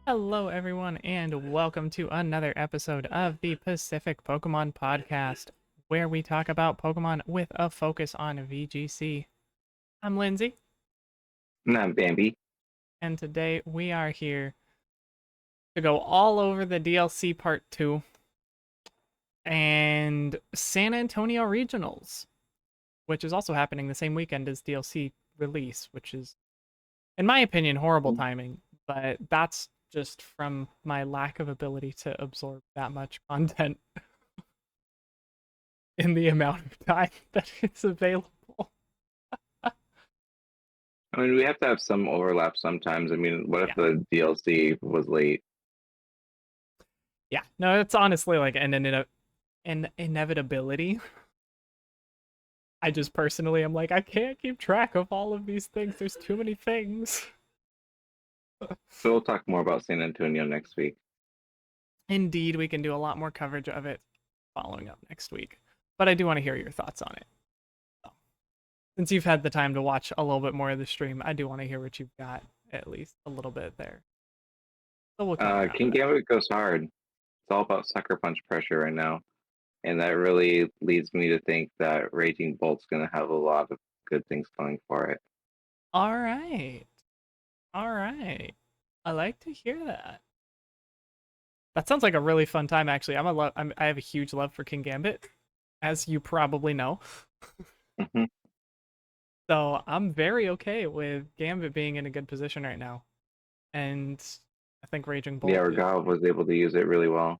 Hello, everyone, and welcome to another episode of the Pacific Pokemon Podcast, where we talk about Pokemon with a focus on VGC. I'm Lindsay, Not Bambi. and today we are here to go all over the DLC Part 2 and San Antonio Regionals, which is also happening the same weekend as DLC release, which is, in my opinion, horrible timing, but that's just from my lack of ability to absorb that much content in the amount of time that it's available. I mean, we have to have some overlap sometimes. I mean, what if Yeah. the DLC was late? Yeah. No, it's honestly like an inevitability. I just personally am like, I can't keep track of all of these things. There's too many things. So we'll talk more about San Antonio next week. Indeed, we can do a lot more coverage of it following up next week. But I do want to hear your thoughts on it. So, since you've had the time to watch a little bit more of the stream, I do want to hear what you've got, at least a little bit there. So we'll come around to King that. Gambit goes hard. It's all about sucker punch pressure right now. And that really leads me to think that Raging Bolt's going to have a lot of good things coming for it. All right. All right. I like to hear that. That sounds like a really fun time. Actually, I have a huge love for King Gambit, as you probably know. Hmm. So I'm very okay with Gambit being in a good position right now, and I think Raging Yeah, Bolt is. Regav was able to use it really well.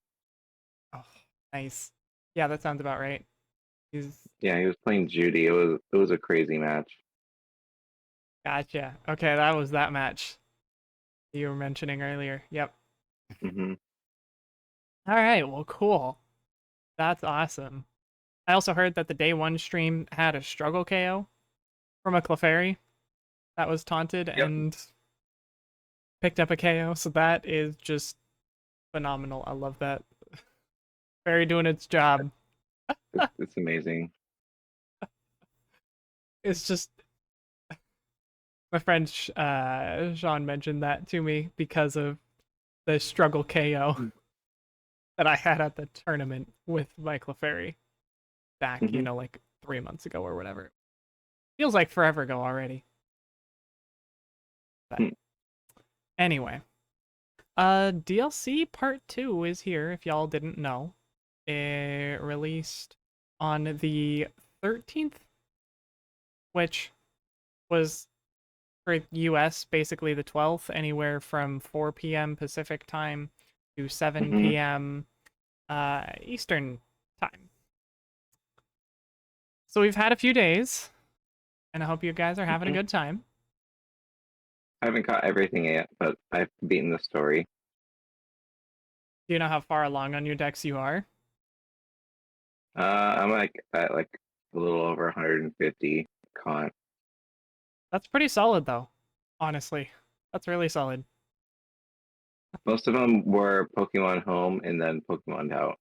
Oh, nice. Yeah, that sounds about right. He's Yeah, he was playing Judy. It was a crazy match. gotcha. Okay, that was that match you were mentioning earlier. Yep. Hmm. All right. Well, cool. That's awesome. I also heard that the day one stream had a struggle KO from a Clefairy that was taunted Yep. and picked up a KO. So that is just phenomenal. I love that. Fairy doing its job. It's amazing. It's just my friend Sean mentioned that to me because of the struggle KO that I had at the tournament with my Clefairy back, Hmm. like 3 months ago or whatever. Feels like forever ago already. But anyway, DLC Part 2 is here, if y'all didn't know. It released on the 13th, which was for US basically the 12th, anywhere from 4 p.m. Pacific time to Hmm. 7 p.m. Eastern time. So we've had a few days, and I hope you guys are having a Hmm. good time. I haven't caught everything yet, but I've beaten the story. Do you know how far along on your decks you are? I'm like at like a little over 150 caught. That's pretty solid, though. Honestly, that's really solid. Most of them were Pokemon Home and then Pokemon Out.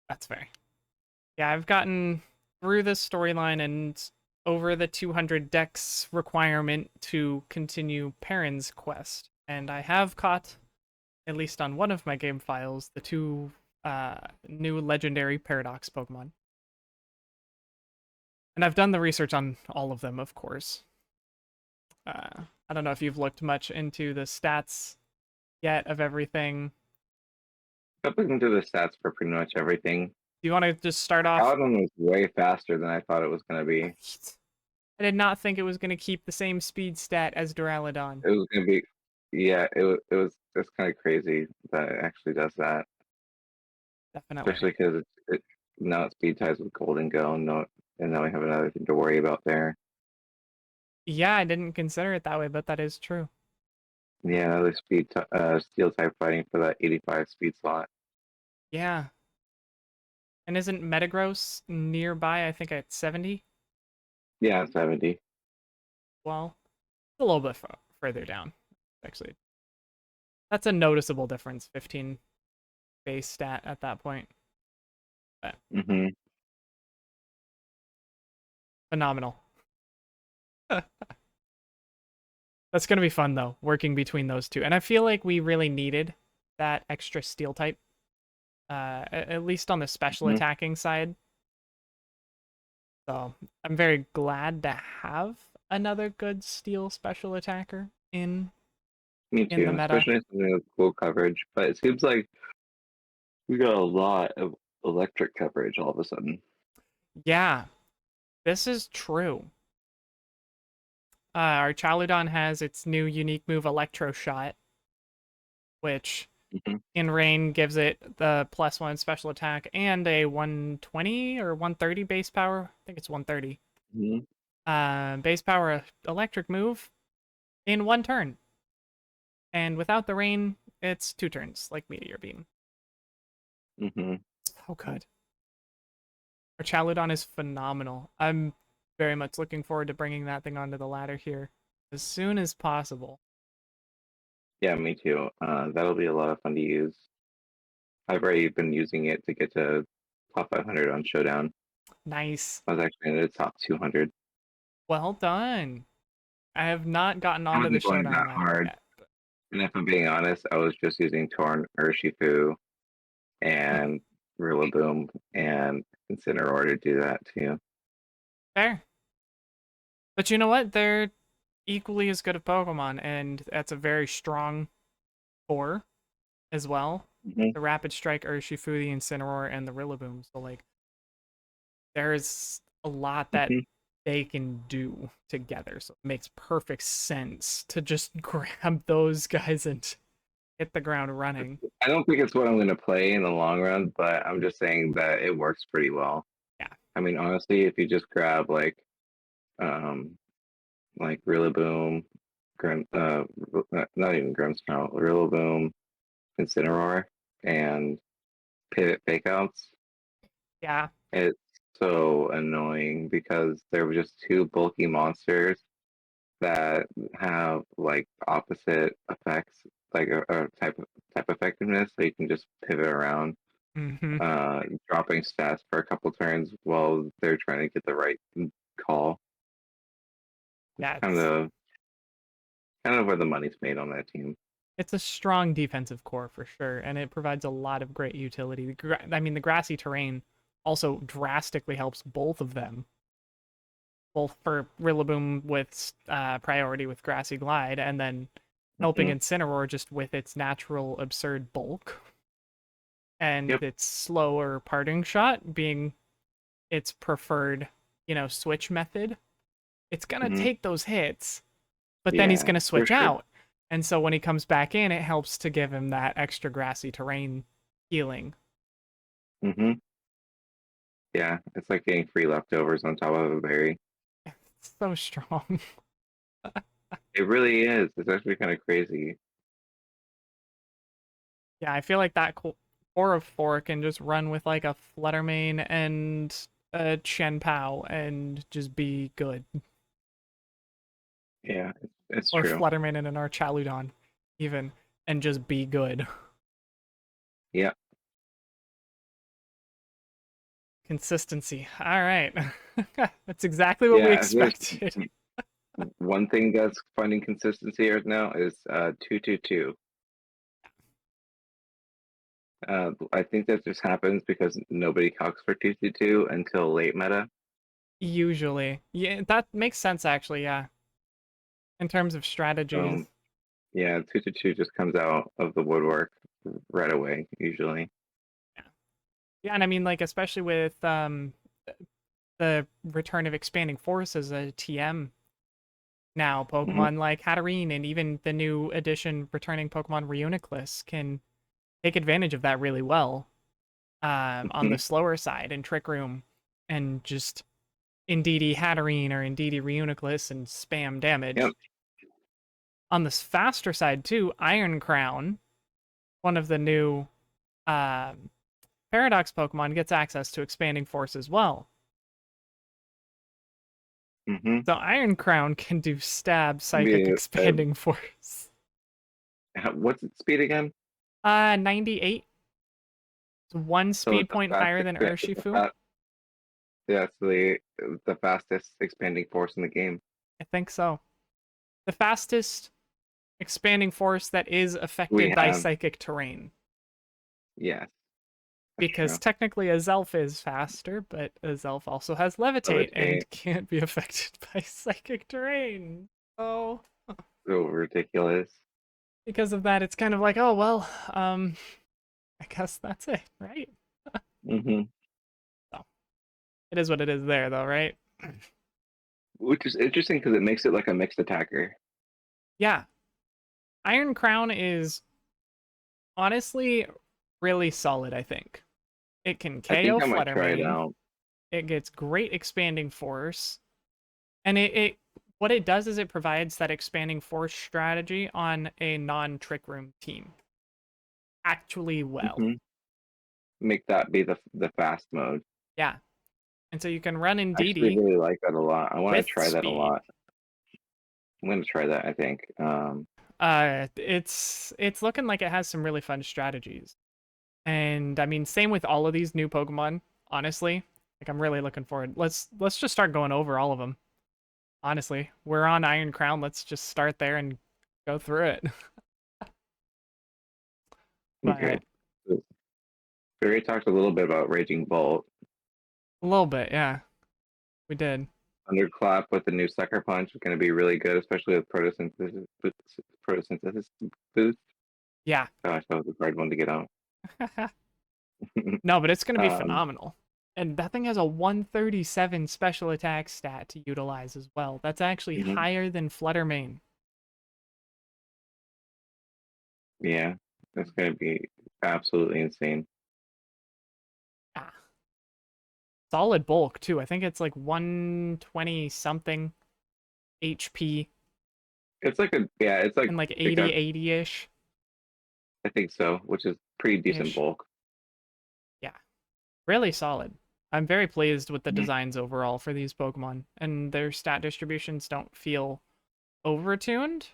That's fair. Yeah, I've gotten through this storyline and over the 200 decks requirement to continue Perrin's quest, and I have caught, at least on one of my game files, the two new legendary Paradox Pokemon. And I've done the research on all of them, of course. I don't know if you've looked much into the stats yet of everything. I've looked into the stats for pretty much everything. Do you want to just start off? Paladin was way faster than I thought it was going to be. I did not think it was going to keep the same speed stat as Duraludon. It was going to be, yeah, it was just kind of crazy that it actually does that. Definitely. Especially because now it's speed ties with Golden Go, and, no, and now we have another thing to worry about there. Yeah, I didn't consider it that way, but that is true. Yeah, another steel type fighting for that 85 speed slot. Yeah. And isn't Metagross nearby? I think at 70? Yeah, 70. Well, it's a little bit further down, actually. That's a noticeable difference, 15 base stat at that point. But Hmm. phenomenal. That's gonna be fun though, working between those two. And I feel like we really needed that extra steel type, at least on the special Mhm. attacking side. So I'm very glad to have another good steel special attacker Me in the too, meta. especially something with full coverage. But it seems like we got a lot of electric coverage all of a sudden. Yeah, this is true. Our Chaludon has its new unique move Electro Shot, which Hmm. in rain gives it the +1 special attack and a 120 or 130 base power. I think it's 130. Hmm. Base power electric move in one turn. And without the rain, it's 2 turns, like Meteor Beam. Hmm. Oh, good. Our Chaludon is phenomenal. I'm very much looking forward to bringing that thing onto the ladder here as soon as possible. Yeah, me too. That'll be a lot of fun to use. I've already been using it to get to top 500 on Showdown. Nice. I was actually in the top 200. Well done. I have not gotten I onto the wasn't going Showdown that ladder hard. yet. And if I'm being honest, I was just using Torn Urshifu and Rillaboom and Incineroar to do that too. Fair. But you know what? They're equally as good of Pokemon, and that's a very strong core as well. Hmm. The Rapid Strike, Urshifu, the Incineroar, and the Rillaboom. So, like, there's a lot that Hmm. they can do together. So it makes perfect sense to just grab those guys and hit the ground running. I don't think it's what I'm going to play in the long run, but I'm just saying that it works pretty well. Yeah. I mean, honestly, if you just grab um, like Rillaboom, not even Grimmsnarl, Rillaboom, Incineroar, and pivot fakeouts, Yeah. it's so annoying because there were just two bulky monsters that have like opposite effects, like a type effectiveness, so you can just pivot around, Hmm. dropping stats for a couple turns while they're trying to get the right call. It's Yeah, kind of where the money's made on that team. it's a strong defensive core for sure, and it provides a lot of great utility. I mean, the grassy terrain also drastically helps both of them. Both for Rillaboom with priority with Grassy Glide, and then helping Hmm. Incineroar just with its natural absurd bulk and Yep. its slower parting shot being its preferred, switch method. It's gonna Hmm. take those hits, but then he's Yeah, gonna for switch sure. out. And so when he comes back in, it helps to give him that extra grassy terrain healing. Hmm. Yeah, it's like getting free leftovers on top of a berry. It's so strong. It really is. It's actually kind of crazy. Yeah, I feel like that core of four can just run with like a Fluttermane and a Chen Pao and just be good. Yeah, it's Or true. Fluttermane and an Archaludon, even, and just be good. Yeah, Consistency. All right. That's exactly what we yeah. If there's expected. one thing that's finding consistency right now is 222. I think that just happens because nobody calcs for 222 until late meta. Usually. Yeah, that makes sense actually, yeah. In terms of strategies. So yeah, 222 just comes out of the woodwork right away, usually. Yeah. Yeah, and I mean like especially with the return of expanding force as a TM now, Hmm. Pokemon like Hatterene and even the new edition returning Pokemon Reuniclus can take advantage of that really well. On Hmm. the slower side in Trick Room and just Indeedee Hatterene or Indeedee Reuniclus and spam Yep. damage. On the faster side too, Iron Crown, one of the new um, Paradox Pokemon, gets access to Expanding Force as well. Hmm. So Iron Crown can do Stab, Psychic, Be Expanding Force. what's its speed again? 98. It's one So speed it's point higher than Urshifu. yeah, it's the fastest expanding force in the game. I think so. The fastest expanding force that is We affected by have, psychic terrain. yes, that's Because true. technically a Zelf is faster, but a Zelf also has levitate Levitate, and can't be affected by psychic terrain. So so ridiculous. because of that, it's kind of like, oh well, I guess that's it, right? Hmm. So it is what it is there, though, right? Which is interesting because it makes it like a mixed attacker. Yeah, Iron Crown is honestly really solid. I think it can I think KO I might try it Fluttermane. out. It gets great expanding force, and it what it does is it provides that expanding force strategy on a non-trick room team actually well. Hmm. Make that be the fast mode. Yeah, and so you can run in I actually DD really like that a lot. I want to with try that a speed. lot. I'm gonna try that, I think. It's looking like it has some really fun strategies. And I mean, same with all of these new Pokemon, honestly. Like I'm really looking forward. Let's just start going over all of them. Honestly, we're on Iron Crown. Let's just start there and go through it. Okay. But So we already talked a little bit about Raging Bolt. a little bit, yeah, we did. Thunderclap with the new Sucker Punch is going to be really good, especially with Photosynthesis boost. Yeah. Gosh, that was a hard one to get out. No, but it's going to be um, phenomenal. And that thing has a 137 special attack stat to utilize as well. That's actually mhm. higher than Fluttermane. Yeah, that's going to be absolutely insane. Ah, solid bulk too. I think it's like 120 something HP It's like a yeah, it's like and like it got 80-ish I think so, which is pretty decent ish. bulk. Yeah, really solid. I'm very pleased with the Mhm. designs overall for these Pokemon, and their stat distributions don't feel overtuned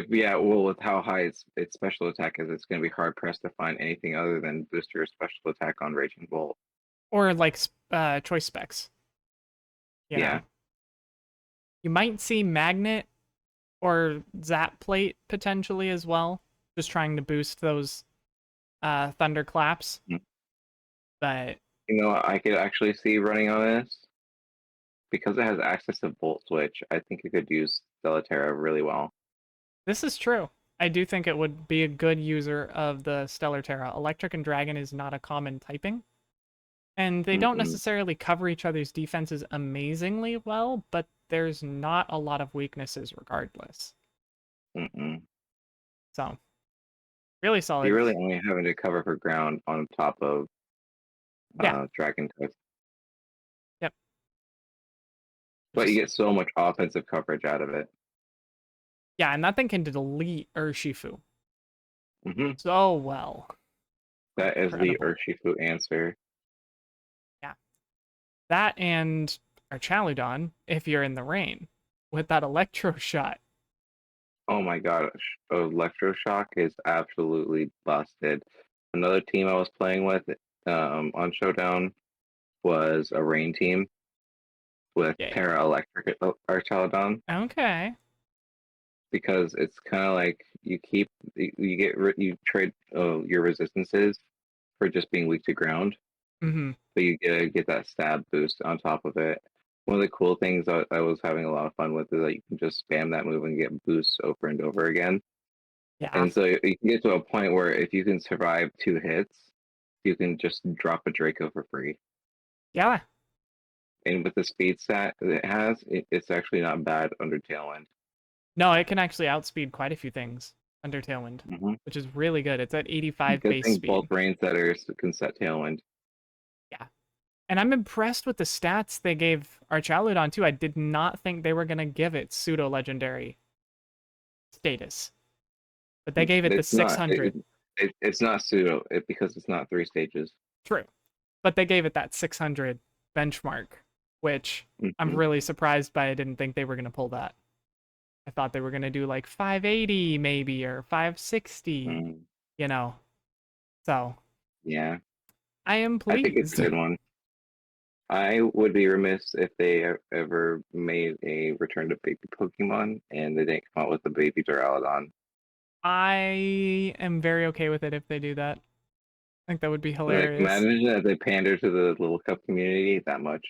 Yeah, well, with how high its special attack is, it's going to be hard pressed to find anything other than booster special attack on Raging Bolt. or like choice specs. You Yeah. know, you might see Magnet or Zap Plate potentially as well, just trying to boost those thunderclaps. Mm. But You know what I could actually see running on this? Because it has access to Volt Switch, I think it could use Stellaterra really well. this is true. I do think it would be a good user of the Stellar Terra. Electric and Dragon is not a common typing, and they don't Mm-mm, necessarily cover each other's defenses amazingly well, but there's not a lot of weaknesses regardless. mm-mm. So, really You're solid. really only having to cover for ground on top of Yeah, Dragon Test. yep. But you Just get so much offensive coverage out of it. yeah, and that thing can delete Urshifu Hmm. so well. That is the Incredible. Urshifu answer. Yeah. That and Archaludon, if you're in the rain, with that electro shot. Oh my gosh, Electroshock is absolutely busted. Another team I was playing with on Showdown was a rain team with Yeah. Terra Electric Archaludon Okay. because it's kind of like you trade your resistances for just being weak to ground, Mm-hmm. but you get that stab boost on top of it. One of the cool things I was having a lot of fun with is that you can just spam that move and get boosts over and over again. Yeah. And so you can get to a point where if you can survive 2 hits, you can just drop a Draco for free. Yeah. And with the speed stat that it has, it's actually not bad under Tailwind. No, it can actually outspeed quite a few things under Tailwind, Mm-hmm. which is really good. It's at 85 Good base thing both speed. rain setters can set Tailwind. Yeah. And I'm impressed with the stats they gave Archaludon too. I did not think they were gonna give it pseudo legendary status, but they gave it the It's not 600. it's not pseudo because it's not 3 stages. True. But they gave it that 600 benchmark, which I'm Mm-hmm. really surprised by. I didn't think they were going to pull that. I thought they were going to do like 580 maybe or 560, Mm, you know. So yeah, I am I think it's a pleased. good one. I would be remiss if they ever made a Return to Baby Pokemon and they didn't come out with the Baby Duraludon. I am very okay with it if they do that. I think that would be Like, hilarious. imagine that they pander to the little cup community that much.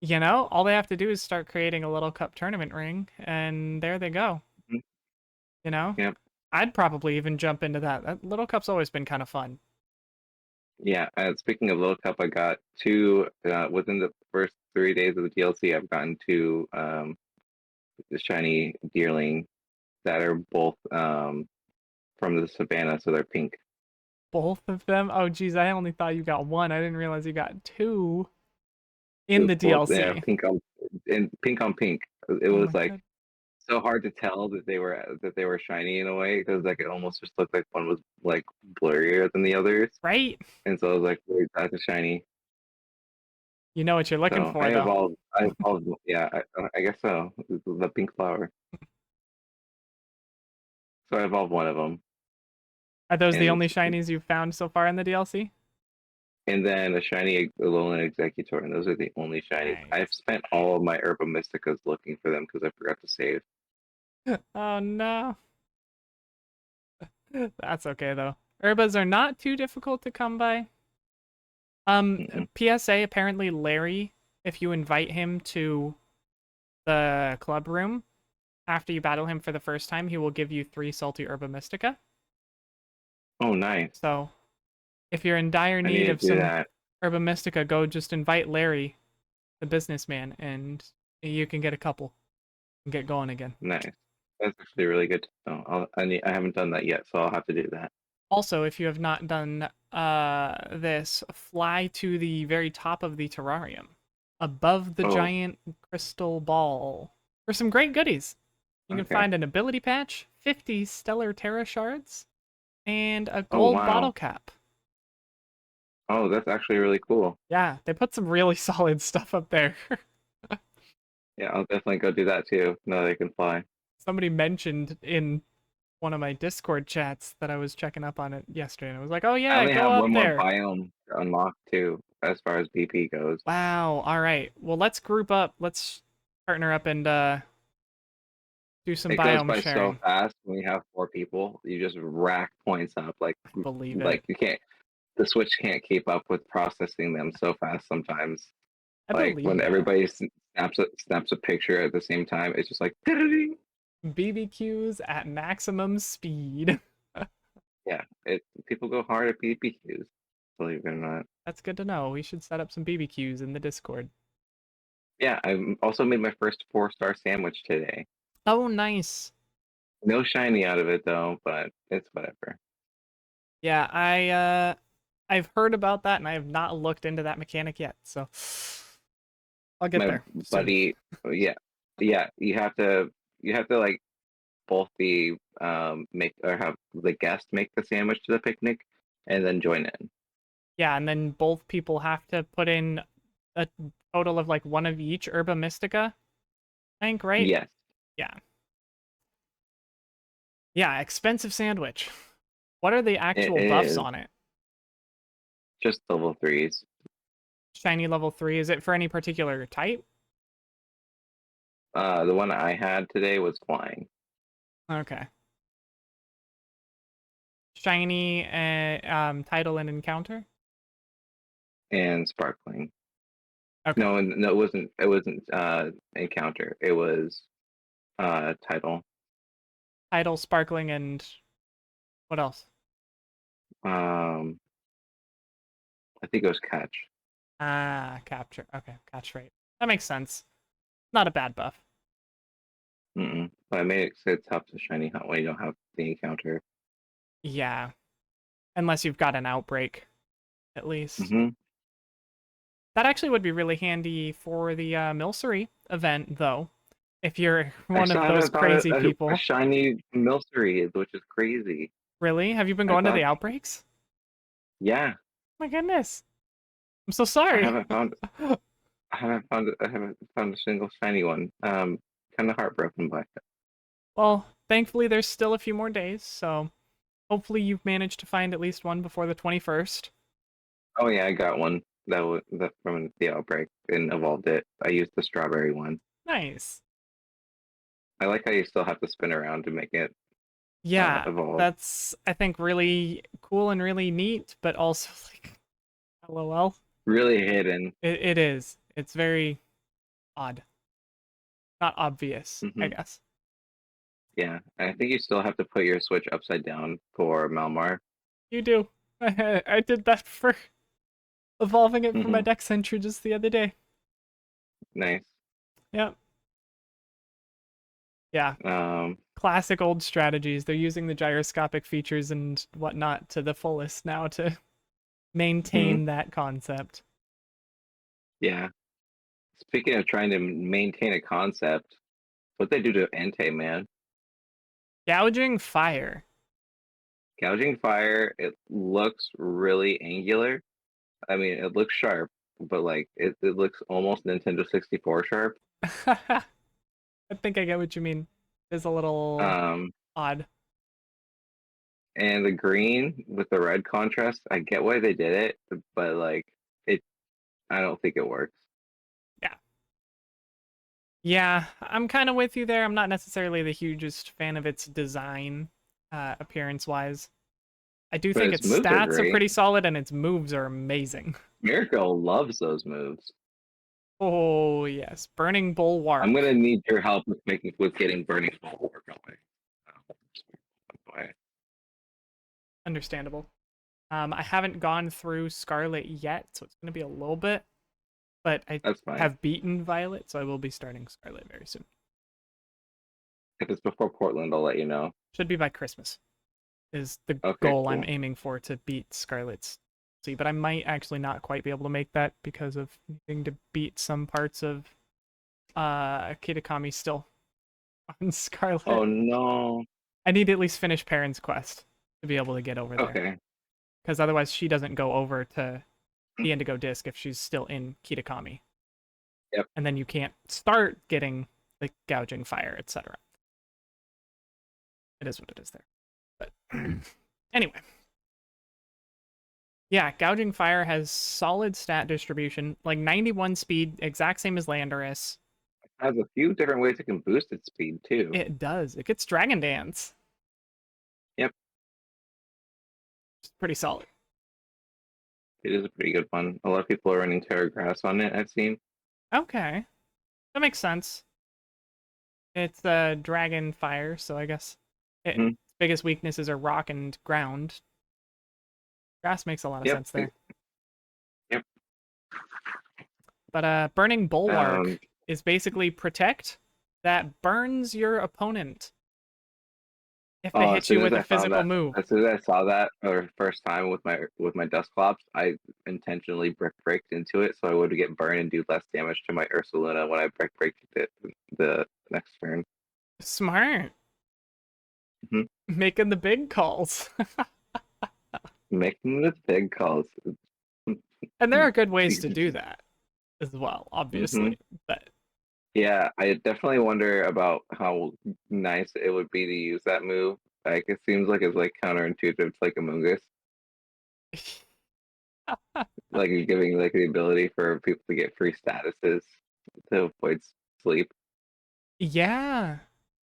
You know, all they have to do is start creating a little cup tournament ring, and there they go. Mhm. You know, Yep. I'd probably even jump into that. That little cup's always been kind of fun. Yeah. Speaking of little cup, I got two within the first 3 days of the DLC. I've gotten two the shiny deerling that are both from the savannah, so they're pink. Both of them. Oh, geez, I only thought you got one. I didn't realize you got two in the Both, yeah, DLC. pink on pink. It Oh was my like god. so hard to tell that they were shiny in a way because like it almost just looked like one was like blurrier than the others, Right? and so I was like, wait, that's a shiny. You know what you're looking So for, though. I evolved, yeah, I guess so. The pink flower. So I evolved one of them, Are those the and only it's shinies you've found so far in the DLC? and then a shiny Alolan Executor, and those are the only shinies. I've Nice. spent all of my Herba Mysticas looking for them because I forgot to save. Oh no. That's okay though. Herbas are not too difficult to come by. Mm-mm. PSA, apparently Larry, if you invite him to the club room after you battle him for the first time, he will give you 3 salty Herba Mystica. Oh, nice. So if you're in dire I need need to of do some that. Herba Mystica, go just invite Larry, the businessman, and you can get a couple and get going again. Nice. That's actually really good to know. I haven't done that yet, so I'll have to do that. Also, if you have not done this, fly to the very top of the terrarium, above the Oh, giant crystal ball, for some great goodies. You can okay. find an ability patch, 50 stellar terra shards, and a Oh, gold bottle wow. cap. Oh, that's actually really cool. Yeah, they put some really solid stuff up there. Yeah, I'll definitely go do that too. Now they can fly. Somebody mentioned in one of my Discord chats that I was checking up on it yesterday, and I was like, "Oh I yeah, only go have up one more there." biome to unlock too, as far as BP goes. Wow. All right. Well, let's group up. Let's partner up and do some It goes biome by so sharing. fast when you have four people. You just rack points up I believe it. like you can't. The Switch can't keep up with processing them so fast sometimes. I Like believe when that. everybody snaps a picture at the same time, it's just like BBQs at maximum speed. yeah. It people go hard at BBQs, believe it or not. That's good to know. We should set up some BBQs in the Discord. Yeah, I also made my first 4-star sandwich today. Oh, nice. No shiny out of it though, but it's whatever. Yeah, I've heard about that and I have not looked into that mechanic yet. So I'll get My there soon. buddy, yeah, yeah, you have to like both the make or have the guest make the sandwich to the picnic and then join in. Yeah, and then both people have to put in a total of like one of each Herba Mystica, I think, right? Yes, Yeah. Yeah, expensive sandwich. What are the it actual buffs is on it? just level threes. Shiny level 3, is it for any particular type? The one I had today was flying Okay. Shiny title and encounter? and sparkling. Okay. No, it wasn't. It wasn't encounter. It was title. Title, sparkling, and what else? Um, I think it was catch. Ah, capture. Okay, catch rate. That makes sense. Not a bad buff. But I made it so tough to shiny hunt when you don't have the encounter. Yeah. Unless you've got an outbreak, at least. Mm-hmm. That actually would be really handy for the Milcery event, though. If you're I one still of those haven't found crazy a people. shiny Milcery, which is crazy. Really? Have you been I going to the thought, outbreaks? yeah, My goodness. I'm so I sorry. haven't found, I haven't found a single shiny one. Kind of heartbroken by it. Well, thankfully there's still a few more days, so hopefully you've managed to find at least one before the 21st. Oh yeah, I got one. that from the outbreak and evolved it. I used the strawberry one. Nice. I like how you still have to spin around to make it Yeah, evolve. that's I think really cool and really neat, but also like LOL. Really hidden. It is. It's very odd. Not obvious, I Hmm. guess. Yeah, and I think you still have to put your switch upside down for Malmar. You do. I did that for evolving it for my Hmm. deck century just the other day. Nice. Yep. Yeah. Um, Classic old strategies. They're using the gyroscopic features and whatnot to the fullest now to mhm. maintain that concept. Yeah. Speaking of trying to maintain a concept, what they do to Entei, man. Gouging fire. Gouging fire, it looks really angular. I mean, it looks sharp, but like it looks almost Nintendo 64 sharp. I think I get what you mean. It's a little Um, odd. and the green with the red contrast, I get why they did it, but like it, I don't think it works. Yeah. Yeah, I'm kind of with you there. I'm not necessarily the hugest fan of its design, appearance wise. I do But think its its moves are stats are great. pretty solid and its moves are amazing. Miracle loves those moves. Oh, yes. Burning I'm Bulwark. gonna need your help with getting Burning Bulwark going. Understandable. I haven't gone through Scarlet yet, so it's going to be a little bit, but I That's fine. have beaten Violet, so I will be starting Scarlet very soon. If it's before Portland, I'll let you know. Should be by Christmas, is the Okay, goal I'm cool. aiming for to beat Scarlet's. See, but I might actually not quite be able to make that because of needing to beat some parts of Kitakami still on Oh Scarlet. no. I need to at least finish Perrin's quest to be able to get over there. Okay. Because otherwise she doesn't go over to the Indigo Disc if she's still in Kitakami. Yep. And then you can't start getting the gouging fire, etc. It is what it is there. But anyway. Yeah, gouging fire has solid stat distribution, like 91 speed, exact same as Landorus. Has a few different ways it can boost its speed too. It does. It gets Dragon Dance. Yep. It's pretty solid. It is a pretty good one. A lot of people are running Terra Grass on it, I've seen. Okay. That makes sense. It's dragon fire, so I guess its Hmm. biggest weaknesses are rock and ground. Grass makes a lot of Yep. sense there. Yep. But burning Um, bulwark is basically protect that burns your opponent if they oh, as hit you soon as with a I found physical that, move. as soon as I saw that for the first time with my Dusclops, I intentionally brick breaked into it so I would get burned and do less damage to my Ursaluna when I brick breaked it the next turn. Smart. Hmm. Making the big calls. Making the big calls. And there are good ways to do that as well, Hmm. obviously. But Yeah, I definitely wonder about how nice it would be to use that move. Like it seems like it's like counterintuitive to like Among Us. Like you're giving like the ability for people to get free statuses to avoid sleep. yeah.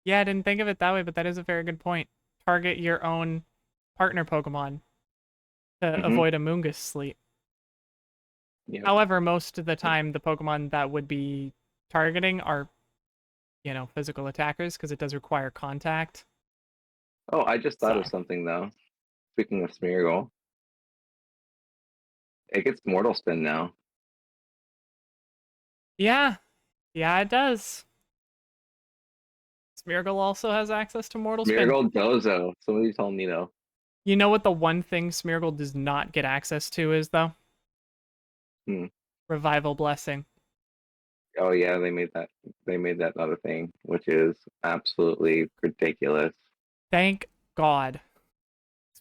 Yeah, I didn't think of it that way, but that is a very good point. Target your own partner Pokemon to Hmm. avoid a Mungus sleep. Yep. However, most of the time, the Pokemon that would be targeting are, physical attackers because it does require contact. Oh, I just thought of So, something though. Speaking of Smeargle, it gets Mortal Spin now. yeah, yeah, it does. Smeargle also has access to Mortal Spin. Smeargle Dozo. Somebody told me though. You know what the one thing Smeargle does not get access to is, though? Hmm. Revival Blessing. Oh yeah, they made that not a thing, which is absolutely ridiculous. Thank God.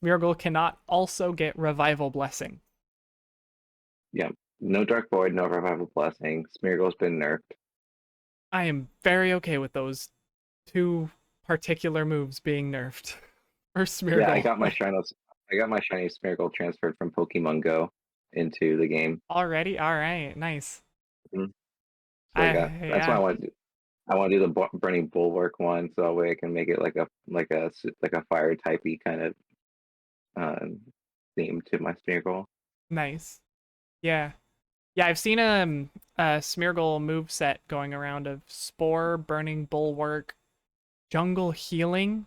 Smeargle cannot also get Revival Blessing. Yeah. No Dark Void, no Revival Blessing. Smeargle's been nerfed. I am very okay with those two particular moves being nerfed for Yeah, Smeargle. I got my shiny Smeargle transferred from Pokemon Go. into the game. Already? All right, nice. Mhm. So I got that's why Yeah, I want to do the burning bulwark one, so that way I can make it like a fire typey kind of um, theme to my Smeargle. nice. Yeah. Yeah, I've seen a Smeargle move set going around of Spore, Burning Bulwark, Jungle Healing,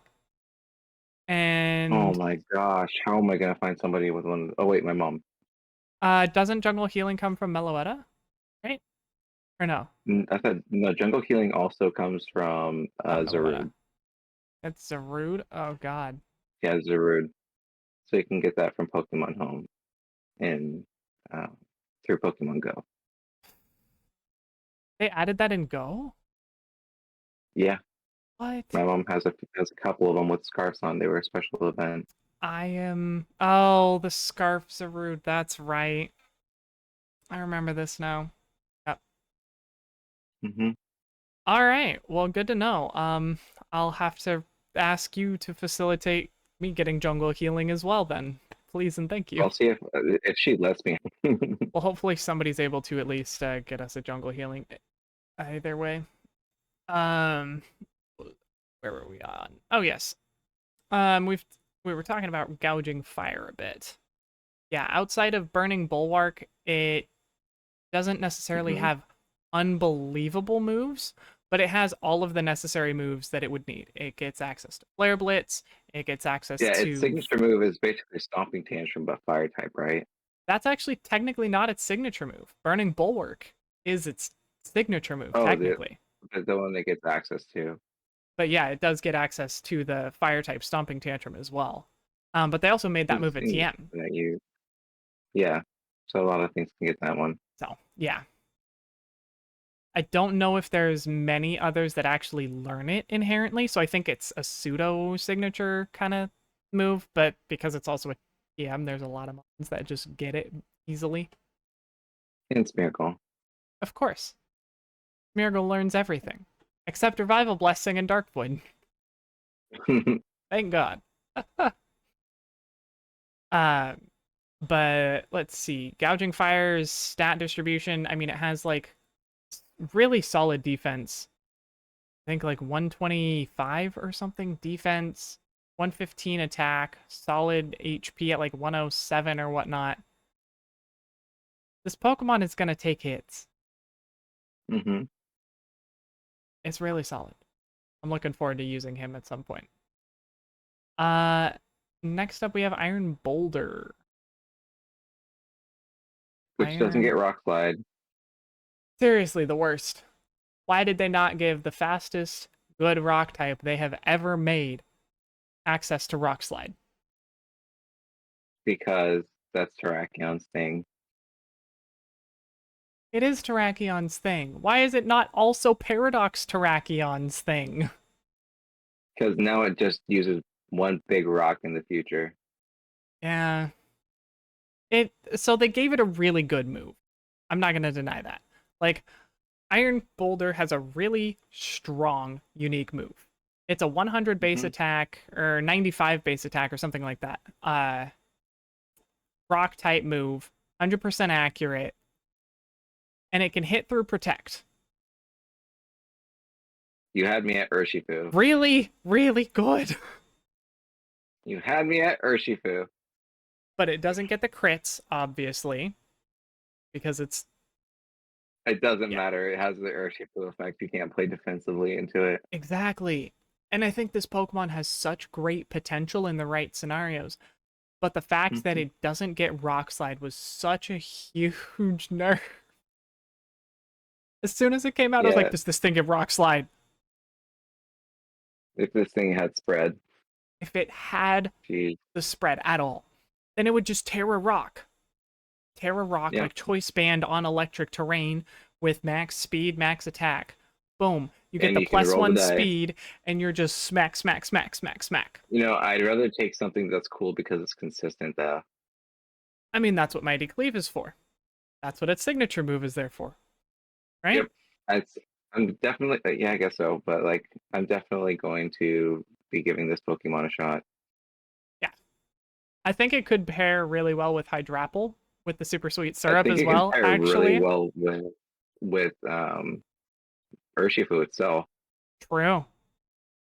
Oh and my gosh, how am I gonna find somebody with one? Oh wait, my mom. doesn't Jungle Healing come from Meloetta, right? Or no? I said no. Jungle healing also comes from Not Meloetta. Zarude. That's Zarude? Oh god. Yeah, Zarude. So you can get that from Pokemon Home and uh, through Pokemon Go. They added that in Go? Yeah, What? my mom has a couple of them with scarves on. They were a special event. I am. Oh, the Scarf Zarude. That's right. I remember this now. Yep. Hmm. All right. Well, good to know. I'll have to ask you to facilitate me getting jungle healing as well then. Please and thank you. I'll see if she lets me. Well, hopefully somebody's able to at least get us a jungle healing either way. Um, where were we on? Oh, yes. We were talking about gouging fire a bit. Yeah, outside of burning bulwark, it doesn't necessarily Hmm. have unbelievable moves, but it has all of the necessary moves that it would need. It gets access to Flare Blitz, it gets access Yeah, its to. signature move is basically Stomping Tantrum, but fire type, right? That's actually technically not its signature move. Burning Bulwark is its signature move, Oh, technically. the one that gets access to. But yeah, it does get access to the fire type Stomping Tantrum as well. But they also made that It's move a TM. that you, yeah. So a lot of things can get that one. So yeah, I don't know if there's many others that actually learn it inherently, so I think it's a pseudo signature kind of move, but because it's also a TM, there's a lot of ones that just get it easily. It's Miracle. Of course, Miracle learns everything except Revival Blessing and Dark Void. Thank God. uh, but let's see, Gouging Fire's stat distribution. I mean, it has like really solid defense. I think like 125 or something defense, 115 attack, solid HP at like 107 or whatnot. This Pokemon is going to take hits. Hmm. It's really solid. I'm looking forward to using him at some point. Uh, Next up we have Iron Boulder. Which doesn't get Iron. Rock Slide Seriously, the worst. Why did they not give the fastest good rock type they have ever made access to Rock Slide? because that's Terrakion's thing. It is Terrakion's thing. Why is it not also Paradox Terrakion's thing? Because now it just uses one big rock in the future. Yeah. So they gave it a really good move. I'm not going to deny that. Like Iron Boulder has a really strong unique move. It's a 100 base Hmm. attack or 95 base attack or something like that. Rock type move, 100% accurate, and it can hit through protect. You had me at Urshifu. Really, really good. You had me at Urshifu. But it doesn't get the crits, obviously, because it's It doesn't yeah, matter. It has the Urshifu effect. You can't play defensively into it. exactly. And I think this Pokemon has such great potential in the right scenarios. But the fact that Hmm. it doesn't get Rock Slide was such a huge nerf. As soon as it came out, I was like, Yeah, does this thing get Rock Slide? if this thing had spread, If it had geez. the spread at all, then it would just Terra Rock. Terra Rock, Yeah, like Choice Band on electric terrain with max speed, max attack. Boom. You get and the you can plus roll the one dice. speed, and you're just smack, smack, smack, smack, smack. I'd rather take something that's cool because it's consistent, though. I mean, that's what Mighty Cleave is for. That's what its signature move is there for, right? Yep. I, I'm definitely, yeah, I guess so. But like, I'm definitely going to be giving this Pokemon a shot. Yeah. I think it could pair really well with Hydrapple with the super sweet I syrup think as it can well, pair really actually. well with Urshifu itself. True.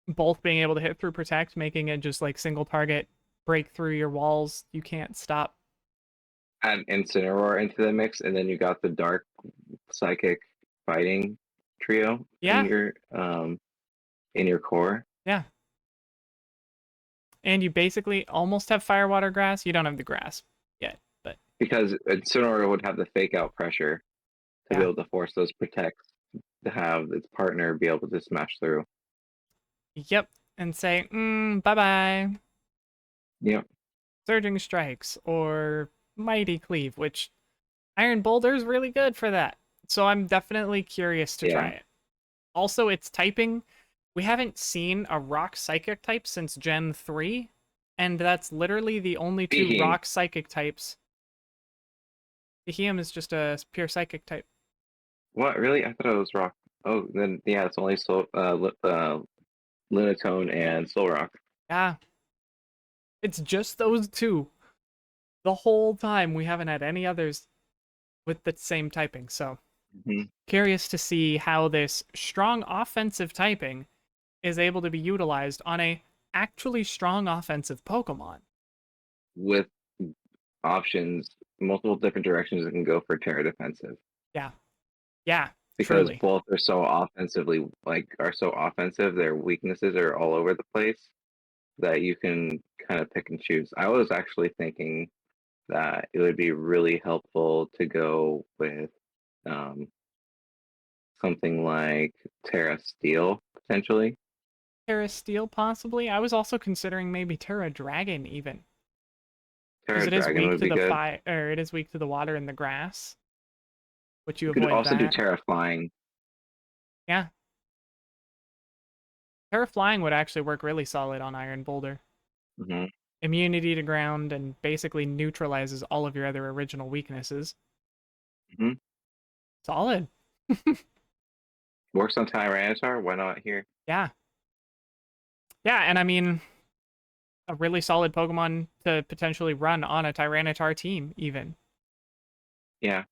Both being able to hit through protect, making it just like single target, break through your walls. You can't stop. Add Incineroar into the mix, and then you got the Dark Psychic Fighting trio Yeah, in your core. yeah. And you basically almost have fire, water, grass. You don't have the grass yet, but Because Incineroar would have the fake out pressure to be yeah. able to force those protects to have its partner be able to smash through. Yep. And say, bye bye. Yep. Surging Strikes or Mighty Cleave, which Iron Boulder is really good for that. So I'm definitely curious to try Yeah. it. Also, its typing. We haven't seen a rock psychic type since Gen 3, and that's literally the only two Beam. rock psychic types. Behem is just a pure psychic type. What really? I thought it was rock. Oh, then yeah, it's only Lunatone and Soul Rock. Yeah, it's just those two. The whole time we haven't had any others with the same typing, so Mm-hmm. curious to see how this strong offensive typing is able to be utilized on a actually strong offensive Pokemon. With options, multiple different directions it can go for Terra defensive. Yeah. Yeah, Because truly. both are so offensively are so offensive, their weaknesses are all over the place that you can kind of pick and choose. I was actually thinking that it would be really helpful to go with um, something like Terra Steel potentially. Terra Steel, possibly. I was also considering maybe Terra Dragon, even. Because Terra it is Dragon weak would to be the good. fire, or it is weak to the water and the grass, which you You could avoid also do that. Terra Flying. Yeah. Terra Flying would actually work really solid on Iron Boulder. Hmm. Immunity to ground and basically neutralizes all of your other original weaknesses. Hmm. Solid. Works on Tyranitar. Why not here? Yeah. Yeah, and I mean, a really solid Pokemon to potentially run on a Tyranitar team, even. Yeah,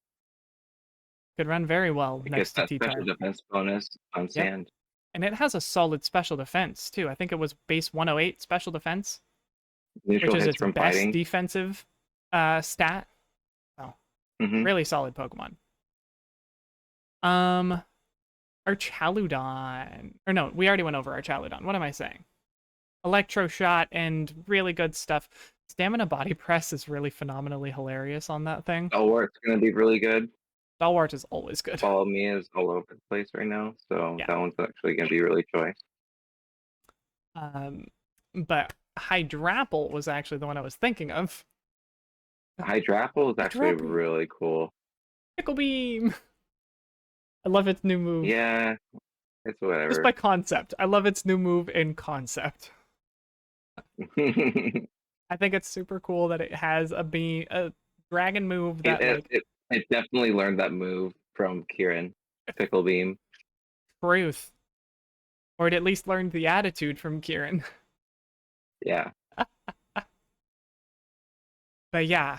Could run very well it gets next to that special T-Tar. defense bonus on Yep. sand. And it has a solid special defense, too. I think it was base 108 special defense, which Neutral is hits its from best fighting. defensive stat. Oh, Hmm. really solid Pokemon. Um, Archaludon. Or no, we already went over Archaludon. What am I saying? Electro Shot and really good stuff. Stamina Body Press is really phenomenally hilarious on that thing. It's going to be really good. Stalwart is always good. Follow Me is all over the place right now, so Yeah. that one's actually going to be really choice. But Hydrapple was actually the one I was thinking of. Hydrapple is actually Hydrapple. really cool. Pickle Beam. I love its new move. Yeah, it's Just whatever. by concept. I love its new move in concept. it, I think it's super cool that it has a dragon move that it like it it definitely learned that move from Kieran. Pickle Beam. truth. Or it at least learned the attitude from Kieran. Yeah. But yeah,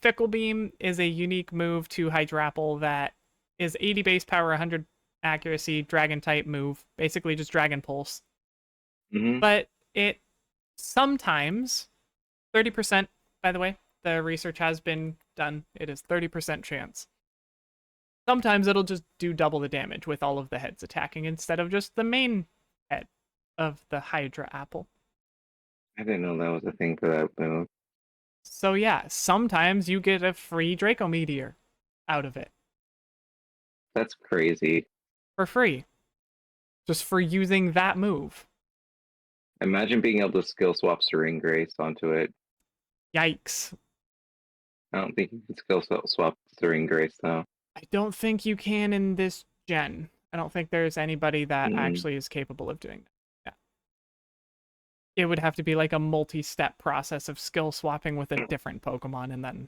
Fickle Beam is a unique move to Hydrapple that is 80 base power, 100 accuracy, dragon type move. Basically just Dragon Pulse. Hmm. But it sometimes, 30%, by the way, the research has been done. It is 30% chance. Sometimes it'll just do double the damage with all of the heads attacking instead of just the main head of the Hydra Apple. I didn't know that was a thing for that move. So yeah, sometimes you get a free Draco Meteor out of it That's crazy. for free, just for using that move. Imagine being able to skill swap Serene Grace onto it. Yikes. I don't think you can swap Serene Grace though. I don't think you can in this gen. I don't think there's anybody that Mm-mm. actually is capable of doing that. Yeah. It would have to be like a multi-step process of skill swapping with a different Pokemon and then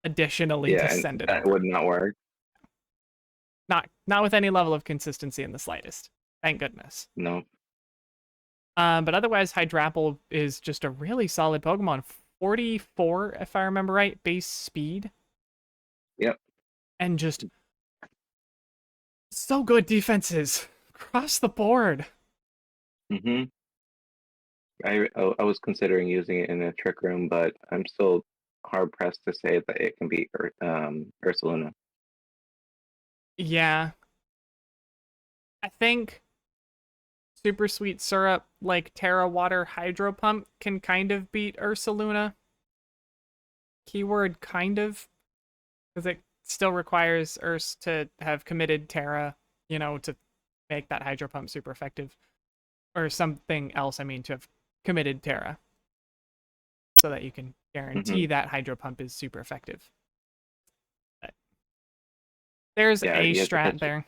additionally to Yeah, and send it that over. would not work. Not with any level of consistency in the slightest. Thank goodness. No. But otherwise, Hydrapple is just a really solid Pokemon 44, if I remember right, base speed, Yep. and just so good defenses across the board. hmm I was considering using it in a trick room, but I'm still hard pressed to say that it can beat Ursaluna. Yeah, I think Super Sweet Syrup, like Terra Water Hydro Pump, can kind of beat Ursaluna. Keyword kind of, because it still requires Urs to have committed Terra, to make that Hydro Pump super effective. Or something else, I mean, to have committed Terra. So that you can hmm guarantee that Hydro Pump is super effective. But there's Yeah, a you have to strat catch. there.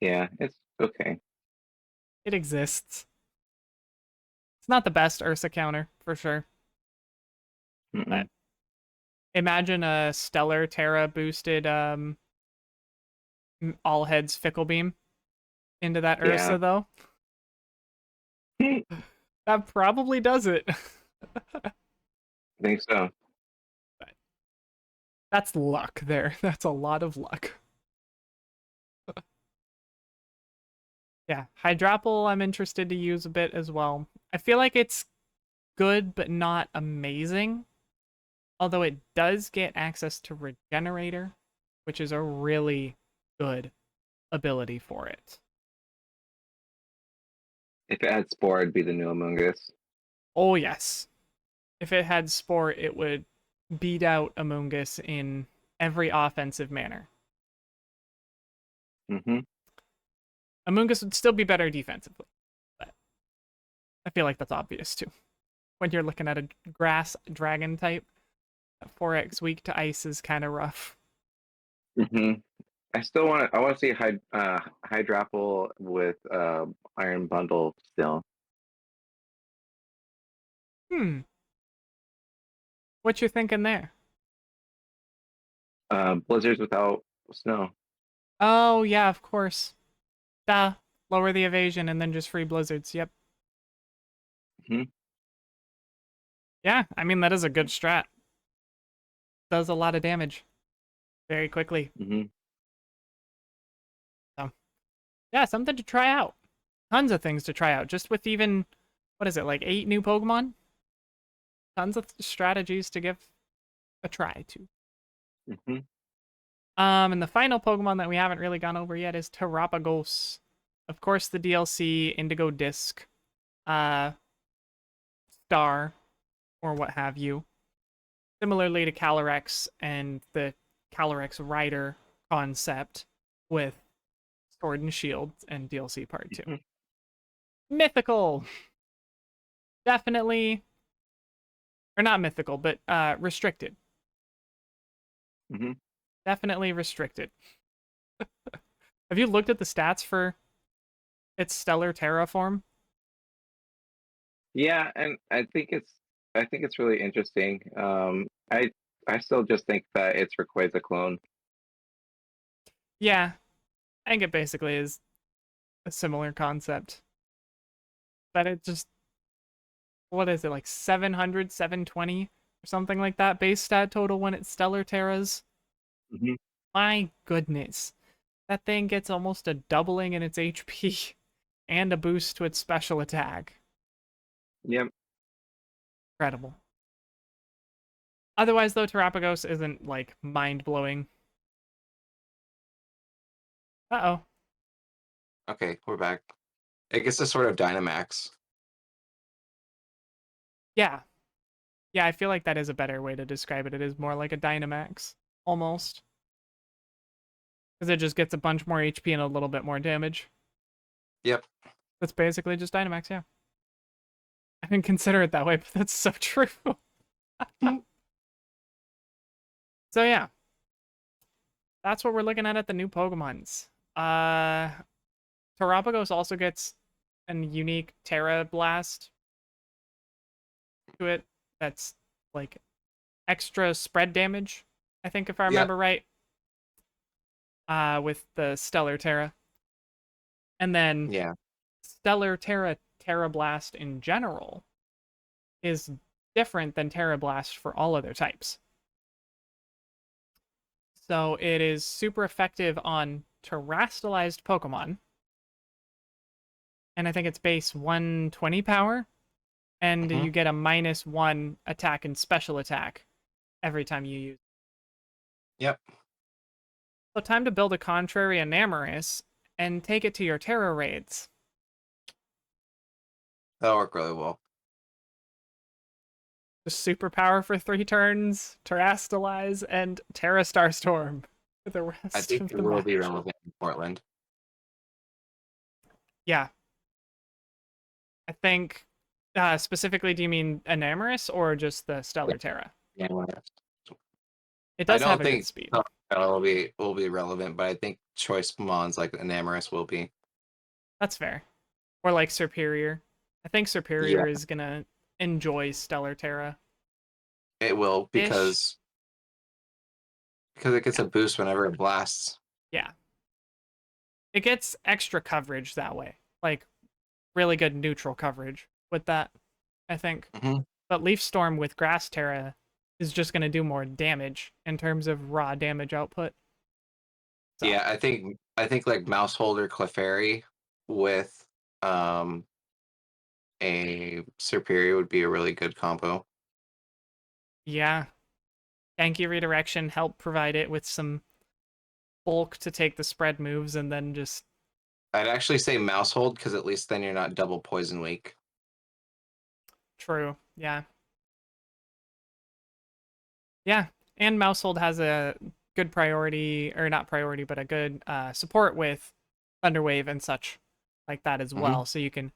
Yeah, it's okay. It exists. It's not the best Ursa counter, for sure. But Mm-mm. imagine a Stellar Terra boosted all heads Fickle Beam into that Yeah, Ursa, though. I That probably does it. think so. But that's luck there. That's a lot of luck. Yeah, Hydrapple I'm interested to use a bit as well. I feel like it's good but not amazing. Although it does get access to Regenerator, which is a really good ability for it. If it had Spore, it'd be the new Among Us. Oh, yes. If it had Spore, it would beat out Amoonguss in every offensive manner. hmm Amoonguss would still be better defensively, but I feel like that's obvious too. When you're looking at a grass dragon type, 4x weak to ice is kind of rough. hmm I want to see Hydrapple with Iron Bundle still. Hmm, what you thinking there? Blizzards without snow. Oh, yeah, of course. Duh. Lower the evasion and then just free blizzards. Yep. hmm Yeah, I mean, that is a good strat. Does a lot of damage very quickly. hmm So, yeah, something to try out. Tons of things to try out. Just with even, what is it, like 8 new Pokemon? Tons of strategies to give a try to. hmm And the final Pokemon that we haven't really gone over yet is Terapagos. Of course, the DLC Indigo Disc, uh, Star, or what have you. Similarly to Calyrex and the Calyrex Rider concept with Sword and Shield and DLC Part 2. hmm Mythical! Definitely, or not mythical, but restricted. hmm Definitely restricted. Have you looked at the stats for its Stellar Terraform? Yeah, and I think it's really interesting. I still just think that it's Rayquaza clone. Yeah, I think it basically is a similar concept. But it just, what is it, like 700, 720, or something like that base stat total when it's Stellar Terras? hmm My goodness. That thing gets almost a doubling in its HP and a boost to its special attack. Yep. Incredible. Otherwise, though, Terapagos isn't, like, mind-blowing. Uh-oh. Okay, we're back. I guess it's sort of Dynamax. Yeah. Yeah, I feel like that is a better way to describe it. It is more like a Dynamax. Almost. Because it just gets a bunch more HP and a little bit more damage. Yep. That's basically just Dynamax, yeah. I didn't consider it that way, but that's so true. So yeah, that's what we're looking at the new Pokemons. Uh, Terapagos also gets a unique Terra Blast to it that's like extra spread damage, I think if I Yep. remember right, with the Stellar Terra. And then Yeah. Stellar Terra Terra Blast in general is different than Terra Blast for all other types. So it is super effective on terastallized Pokemon. And I think it's base 120 power. And Mhm. you get a -1 attack and special attack every time you use it. Yep. So time to build a Contrary Enamorous and take it to your Terra raids. That'll work really well. Just superpower for 3 turns, Terastallize, and Terra Starstorm for the I rest think of it the will be match. relevant in Portland. Yeah. I think, specifically, do you mean Enamorous or just the Stellar Terra? Yeah. It I does have don't a good think speed. will be relevant, but I think choice mons like Enamorous will be. That's fair. Or like Superior. I think Yeah, Superior is gonna enjoy Stellar Terra it will ish. because it gets Yeah. a boost whenever it blasts. Yeah. It gets extra coverage that way. Like really good neutral coverage with that, I think. Hmm. But Leaf Storm with Grass Terra is just gonna do more damage in terms of raw damage output. So Yeah, I think like Mouseholder Clefairy with um a Superior would be a really good combo. yeah. Tanky Redirection help provide it with some bulk to take the spread moves and then just I'd actually say Mousehold because at least then you're not double poison weak. true. Yeah. Yeah. And Mousehold has a good priority, or not priority, but a good support with Thunderwave and such like that as Hmm. well. So you can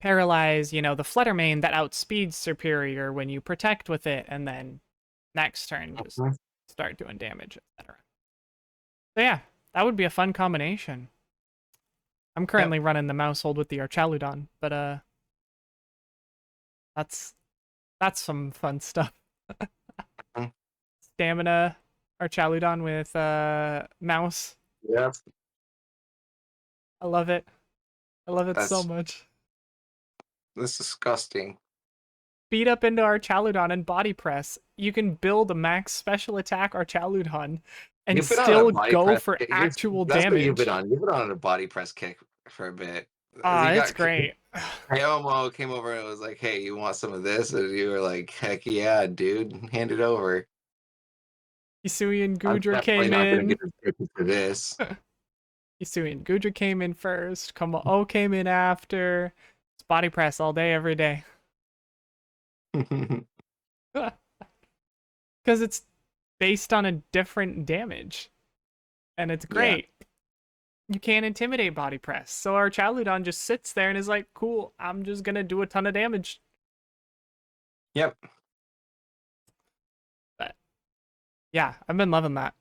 paralyze, the Fluttermane that outspeeds Superior when you protect with it, and then next turn just start doing damage, etc. So yeah, that would be a fun combination. I'm Yep. currently running the Mousehold with the Archaludon, but that's that's some fun stuff. Mhm. Stamina Archaludon with Mouse. Yep. I love it. I love it so That's much. disgusting. Beat up into Archaludon and body press. You can build a max special attack Archaludon and You've been on a still body go press for kick. actual That's what you've been damage. on. You've been on a body press kick for a bit. Ah, You it's got great. Kayomo came over and was like, "Hey, you want some of this?" And you were like, "Heck yeah, dude, hand it over." Hisui and I'm Gudra definitely came not going to in. get addicted to this. Hisui and Gudra came in first. Komo-O came in after. It's body press all day, every day. Because it's based on a different damage. And it's Yeah. great. You can't intimidate body press. So our Chaludon just sits there and is like, cool, I'm just gonna do a ton of damage. Yep. But yeah, I've been loving that.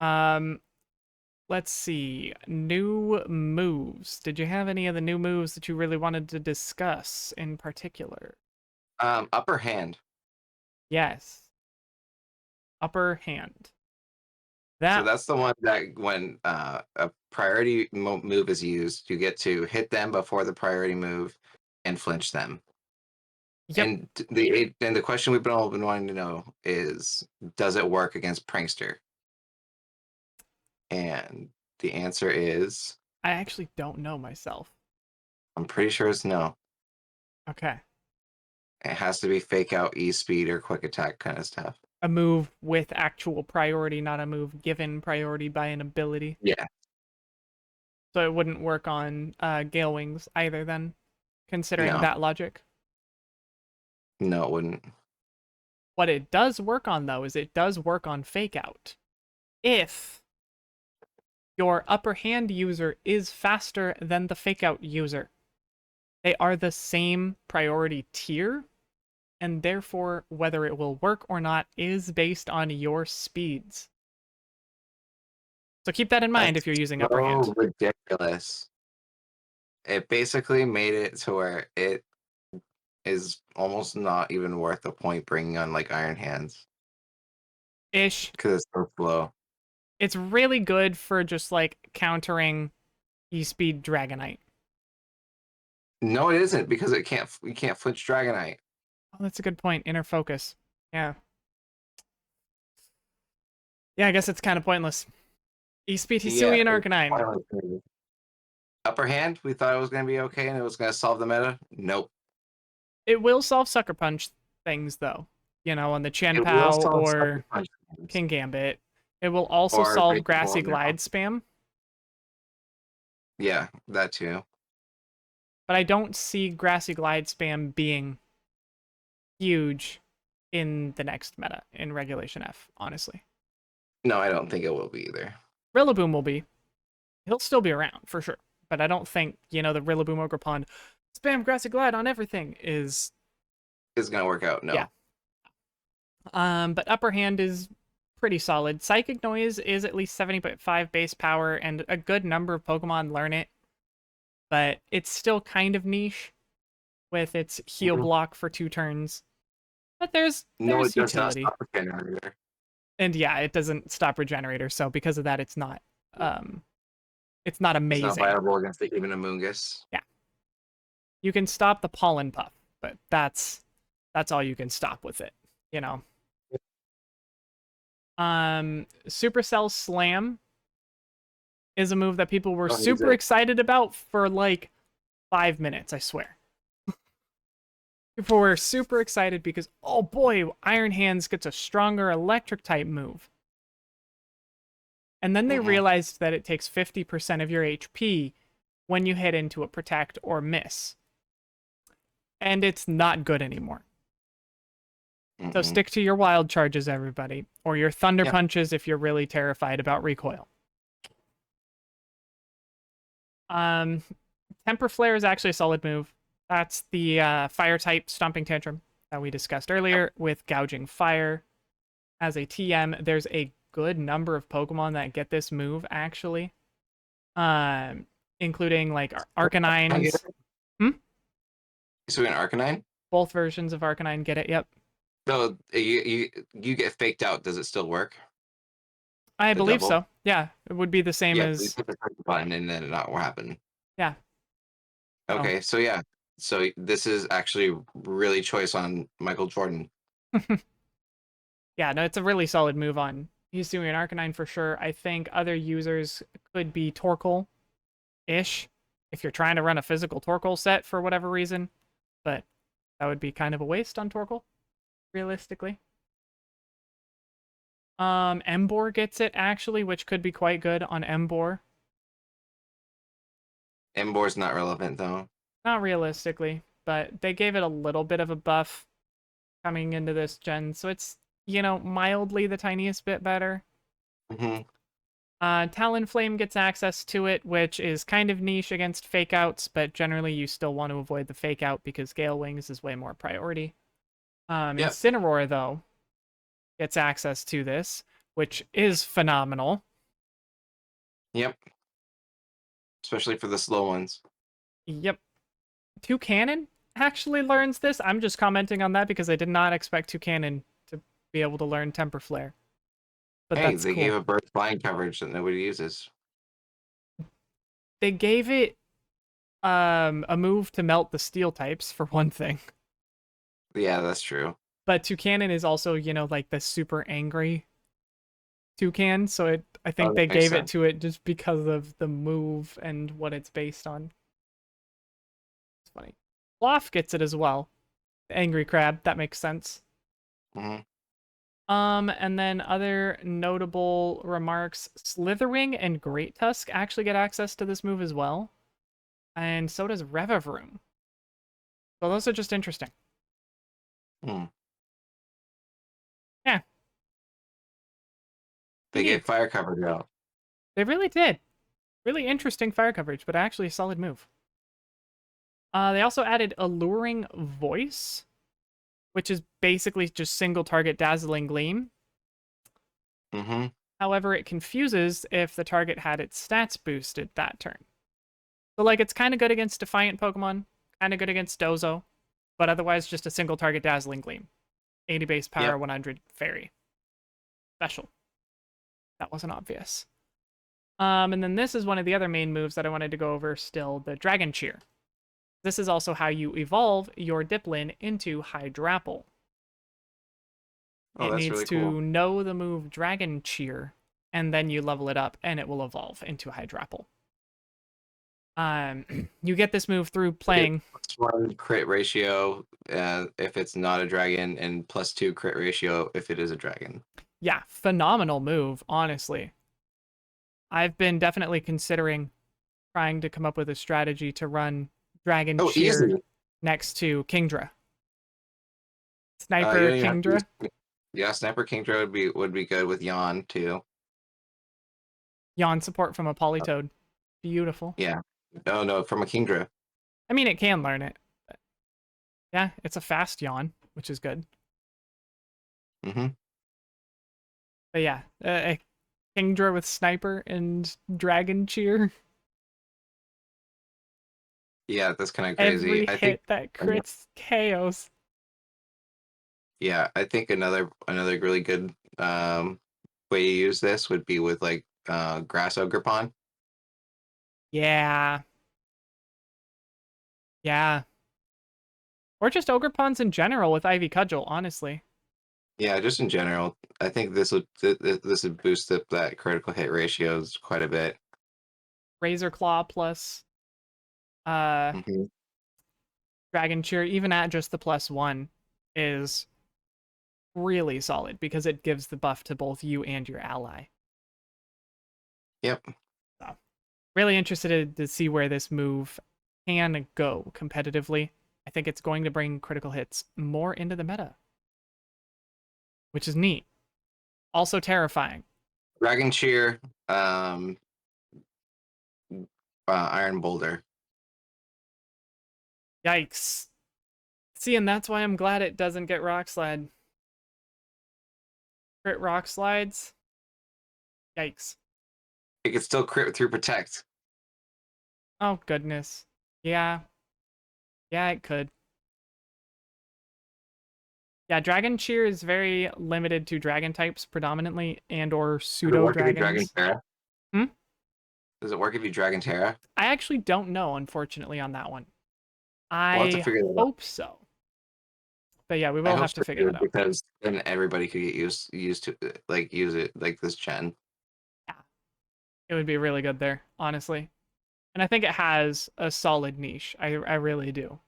Um, let's see. New moves. Did you have any of the new moves that you really wanted to discuss in particular? Upper hand. Yes. Upper hand. So That that's the one that when a priority move is used, you get to hit them before the priority move and flinch them. yep. And the question we've been all been wanting to know is, does it work against Prankster? And the answer is, I actually don't know myself. I'm pretty sure it's no. Okay. It has to be fake out, E speed, or quick attack kind of stuff. A move with actual priority, not a move given priority by an ability. Yeah. So it wouldn't work on Gale Wings either then, considering No. that logic. No, it wouldn't. What it does work on though is it does work on Fake Out. If your upper hand user is faster than the Fake Out user. They are the same priority tier, and therefore whether it will work or not is based on your speeds. So keep that in mind That's if you're using upper so hand. ridiculous. It basically made it to where it is almost not even worth the point bringing on like Iron Hands Ish. because it's so slow. It's really good for just like countering E-Speed Dragonite. No, it isn't because you can't flinch Dragonite. Oh, that's a good point. Inner focus. Yeah. Yeah, I guess it's kind of pointless. E-Speed Yeah. Hisui and Arcanine. Upper hand, we thought it was going to be okay and it was going to solve the meta. Nope. It will solve Sucker Punch things, though. You know, on the Chen It will Pao solve Sucker or Punch King Gambit. It will also or solve Great Grassy Ball now. Glide spam, Yeah, that too. but I don't see Grassy Glide spam being huge in the next meta in Regulation F, honestly. No, I don't think it will be either. Rillaboom will be. He'll still be around, for sure. But I don't think, the Rillaboom Ogre Pond spam Grassy Glide on everything is... It's going to work out. No. Yeah. But Upper Hand is pretty solid. Psychic Noise is at least 70.5 base power, and a good number of Pokemon learn it. But it's still kind of niche with its heal block for 2 turns. But there's No, it does not utility. stop the generator. And yeah, it doesn't stop Regenerator, so because of that, it's not amazing. It's not viable against even a Moongus. Yeah. You can stop the Pollen Puff, but that's all you can stop with it, you know. Supercell Slam is a move that people were super excited about for like 5 minutes, I swear. People were super excited because, oh boy, Iron Hands gets a stronger electric type move. And then they realized that it takes 50% of your HP when you hit into a protect or miss. And it's not good anymore. So stick to your wild charges, everybody. Or your thunder punches if you're really terrified about recoil. Temper Flare is actually a solid move. That's the fire type Stomping Tantrum that we discussed earlier with Gouging Fire. As a TM, there's a good number of Pokemon that get this move, actually. Including, like, Arcanines. So an Arcanine? Both versions of Arcanine get it, yep. So you get faked out. Does it still work? I believe so. Yeah, it would be the same as... you hit the button and then it not happen. Yeah. Okay, so yeah. So this is actually really choice on Michael Jordan. Yeah, no, it's a really solid move on Hisui and Arcanine for sure. I think other users could be Torkoal-ish if you're trying to run a physical Torkoal set for whatever reason. But that would be kind of a waste on Torkoal, realistically. Emboar gets it, actually, which could be quite good on Emboar. Emboar's not relevant, though. Not realistically, but they gave it a little bit of a buff coming into this gen, so it's, mildly the tiniest bit better. Talonflame gets access to it, which is kind of niche against fake outs, but generally you still want to avoid the fake out because Gale Wings is way more priority. Incineroar, though, gets access to this, which is phenomenal. Yep. Especially for the slow ones. Yep. Toucanon actually learns this. I'm just commenting on that because I did not expect Toucanon to be able to learn Temper Flare. But hey, that's they cool. gave a bird flying coverage that nobody uses. They gave it a move to melt the steel types, for one thing. Yeah, that's true. But Toucanon is also, like the super angry toucan, so I think they gave it to it just because of the move and what it's based on. It's funny. Loft gets it as well. The angry crab, that makes sense. And then other notable remarks, Slitherwing and Great Tusk actually get access to this move as well. And so does Revavroom. So those are just interesting. Yeah. They gave fire coverage out. They really did. Really interesting fire coverage, but actually a solid move. They also added Alluring Voice, which is basically just single target Dazzling Gleam. However, it confuses if the target had its stats boosted that turn. So, like, it's kind of good against Defiant Pokemon, kind of good against Dozo, but otherwise just a single target Dazzling Gleam. 80 base power, 100 fairy. Special. That wasn't obvious. And then this is one of the other main moves that I wanted to go over still, the Dragon Cheer. This is also how you evolve your Diplin into Hydrapple. Oh, It that's needs really to cool. know the move Dragon Cheer, and then you level it up, and it will evolve into Hydrapple. You get this move through playing. +1 crit ratio if it's not a dragon, and +2 crit ratio if it is a dragon. Yeah, phenomenal move, honestly. I've been definitely considering trying to come up with a strategy to run Dragon Oh, Cheer easy. next to Kingdra. You Sniper don't even have to Kingdra. yeah, Sniper Kingdra would be good with Yawn too. Yawn support from a Polytoad. Beautiful. Yeah. No, from a Kingdra. I mean, it can learn it. But yeah, it's a fast Yawn, which is good. Mm-hmm. But yeah, a Kingdra with Sniper and Dragon Cheer. Yeah, that's kind of Every crazy. I think hit that crits chaos. yeah, I think another really good way to use this would be with like Grass Ogre Pawn. Yeah. Yeah. Or just Ogre Pawns in general with Ivy Cudgel, honestly. Yeah, just in general, I think this would boost up that critical hit ratios quite a bit. Razor Claw plus uh Hmm. Dragon Cheer, even at just the +1, is really solid because it gives the buff to both you and your ally. Yep. So, really interested to see where this move can go competitively. I think it's going to bring critical hits more into the meta, which is neat. Also terrifying. Dragon Cheer, Iron Boulder. Yikes. See, and that's why I'm glad it doesn't get Rock Slide. Crit Rock Slides. Yikes. It could still crit through Protect. Oh, goodness. Yeah. Yeah, it could. Yeah, Dragon Cheer is very limited to dragon types predominantly and or Does it pseudo work if you Dragon dragons. Terra? Hmm? Does it work if you Dragon Terra? I actually don't know, unfortunately, on that one. We'll have to I figure that out. hope so. But yeah, we I will hope have so to figure too, that out. because then everybody could get used to like use it like this gen. Yeah, it would be really good there, honestly. And I think it has a solid niche. I really do.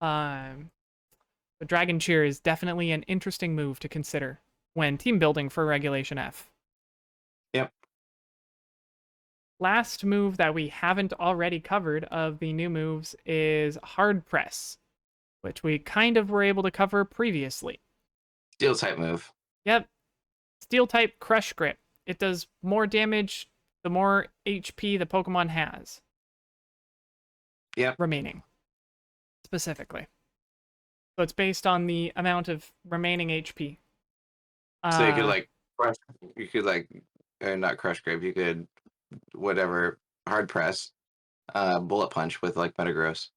The Dragon Cheer is definitely an interesting move to consider when team building for Regulation F. Yep. Last move that we haven't already covered of the new moves is Hard Press, which we kind of were able to cover previously. Steel type move. Yep. Steel type Crush Grip. It does more damage the more HP the Pokemon has. Yep. Remaining. Specifically. So it's based on the amount of remaining HP. So you could like crush, you could like not crush grip, you could whatever hard press, bullet punch with like Metagross.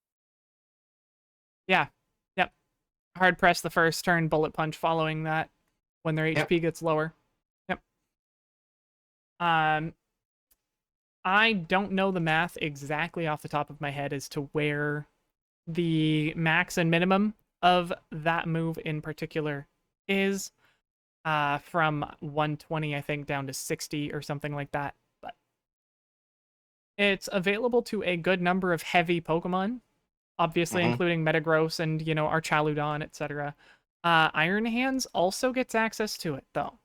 Yeah. Yep. Hard press the first turn, bullet punch following that when their Yep. HP gets lower. Yep. I don't know the math exactly off the top of my head as to where the max and minimum of that move in particular is. From 120, I think, down to 60 or something like that. But it's available to a good number of heavy Pokemon, obviously Hmm. including Metagross and, our Chaludon, etc. Iron Hands also gets access to it, though,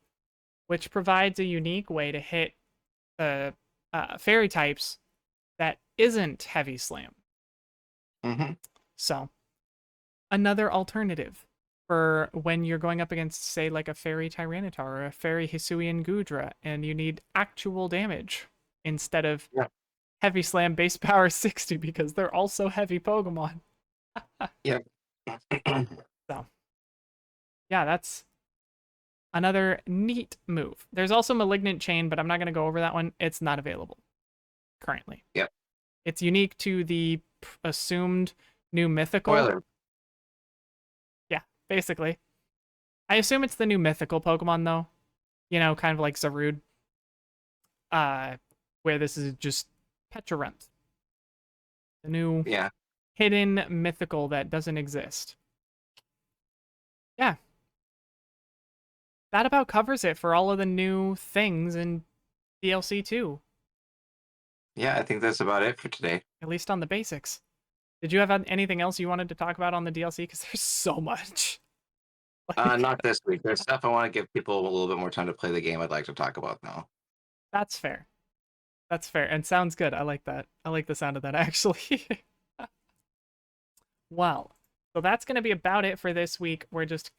which provides a unique way to hit the fairy types that isn't Heavy Slam. Hmm. So, another alternative for when you're going up against, say, like a Fairy Tyranitar or a Fairy Hisuian Gudra, and you need actual damage instead of Yeah. Heavy Slam base power 60 because they're also heavy Pokemon. Yep. So, yeah, that's another neat move. There's also Malignant Chain, but I'm not going to go over that one. It's not available currently. Yep. It's unique to the assumed new mythical. Spoiler. Yeah, basically. I assume it's the new mythical Pokemon, though. Kind of like Zarude. Where this is just Pecharunt. The new Yeah. hidden mythical that doesn't exist. Yeah. That about covers it for all of the new things in DLC 2, Yeah, I think that's about it for today. at least on the basics. Did you have anything else you wanted to talk about on the DLC? Because there's so much. Not this week. There's stuff I want to give people a little bit more time to play the game I'd like to talk about now. That's fair. That's fair. And sounds good. I like that. I like the sound of that, actually. Well, so that's going to be about it for this week. We're just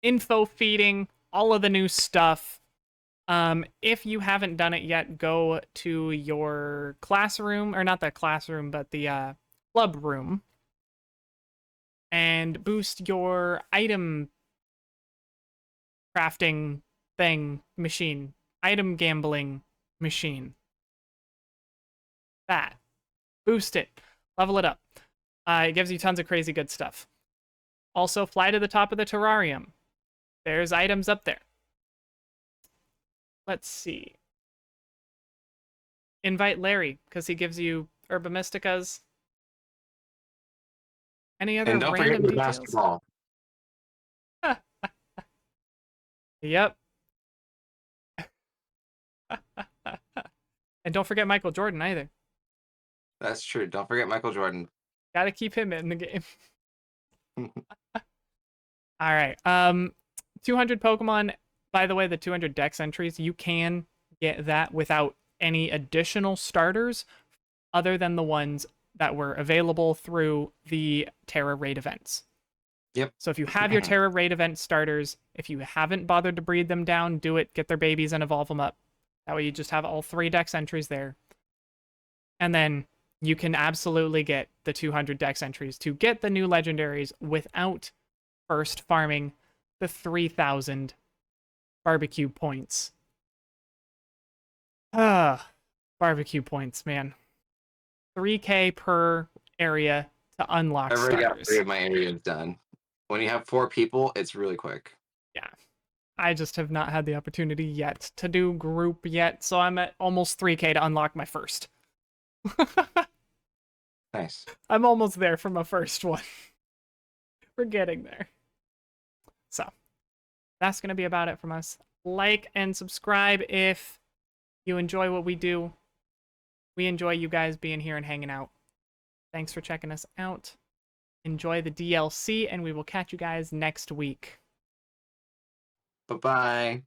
info feeding all of the new stuff. If you haven't done it yet, go to your classroom, or not the classroom, but the club room, and boost your item crafting thing machine, item gambling machine. That. Boost it. Level it up. It gives you tons of crazy good stuff. Also, fly to the top of the terrarium. There's items up there. Let's see. Invite Larry, because he gives you Herba Mysticas. Any other And don't forget random your details? basketball. Yep. And don't forget Michael Jordan either. That's true. Don't forget Michael Jordan. Gotta keep him in the game. All right. 200 Pokemon. By the way, the 200 Dex entries, you can get that without any additional starters other than the ones that were available through the Terra Raid events. Yep. So if you have your Terra Raid event starters, if you haven't bothered to breed them down, do it, get their babies and evolve them up. That way you just have all 3 Dex entries there. And then you can absolutely get the 200 Dex entries to get the new legendaries without first farming the 3,000 barbecue points. Barbecue points, man. 3K per area to unlock I already got starters. 3 of my areas done. When you have 4 people, it's really quick. Yeah. I just have not had the opportunity yet to do group yet, so I'm at almost 3K to unlock my first. Nice. I'm almost there for my first one. We're getting there. So, that's going to be about it from us. Like and subscribe if you enjoy what we do. We enjoy you guys being here and hanging out. Thanks for checking us out. Enjoy the DLC, and we will catch you guys next week. Bye-bye.